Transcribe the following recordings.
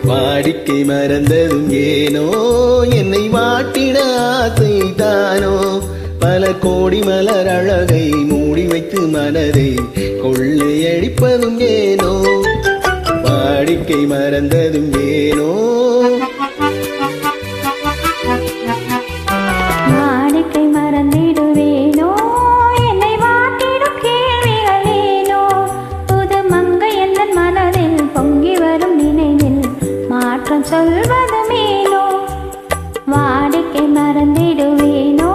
வாடிக்கை மறந்ததும் ஏனோ என்னை வாட்டிட ஆசைதானோ பல கோடி மலர் அழகை மூடி வைத்து மனதை கொள்ளையடிப்பதும் ஏனோ வாடிக்கை மறந்ததும் ஏனோ வாடிக்கை மறந்திடுவேனோ என்னை வாட்டிடும் கேள்விகளேனோ புது மங்கை என் மனதில் பொங்கி வரும் நினைவில் மாற்றம் சொல்வதுமேனோ வாடிக்கை மறந்திடுவேனோ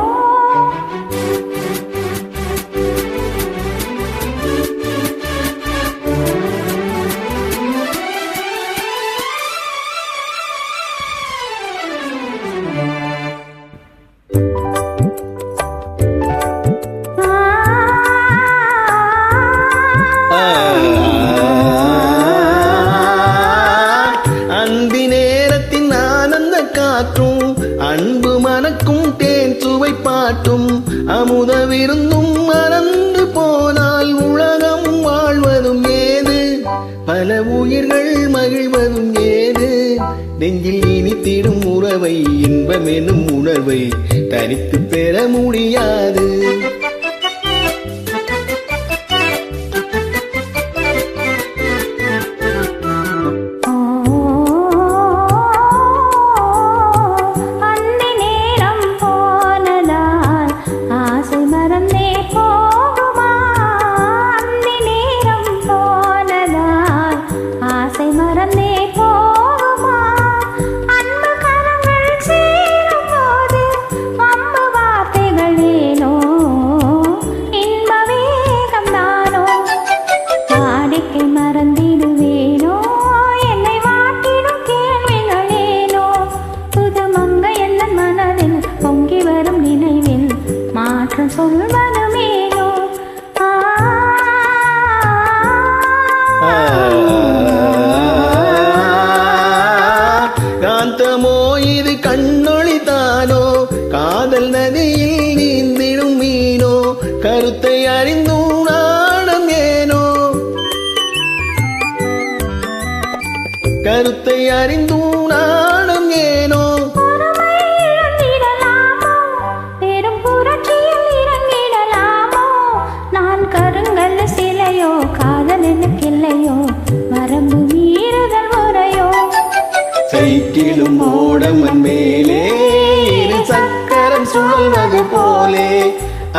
அந்தி நேரத்தின் ஆனந்த காற்றும் அன்பு மனக்கும் தேன் சுவை பாட்டும் அமுத விருந்தும் மறந்து போனால் உலகம் வாழ்வதும் ஏது பல உயிர்கள் மகிழ்வதும் ஏது நெஞ்சில் இனித்திடும் உறவை இன்பமெனும் உணர்வை தனித்து பெற முடியாது சொல்வதுமேனோ காந்தமோ இது கண்ணொளிதானோ காதல் நதியில் நீந்திடும் மீனோ கருத்தை அறிந்தும் நாணம் ஏனோ கருத்தை அறிந்தும் நாணம் ஏனோ இல்லையோ வரம்பு மீறுதல் முறையோ சைக்கிளும் ஓடமன் மேலே இரு சக்கரம் சுழல்வது போலே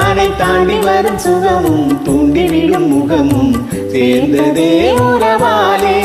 அணை தாண்டி வரும் சுகமும் தூண்டிவிடும் முகமும் சேர்ந்ததே உறவாலே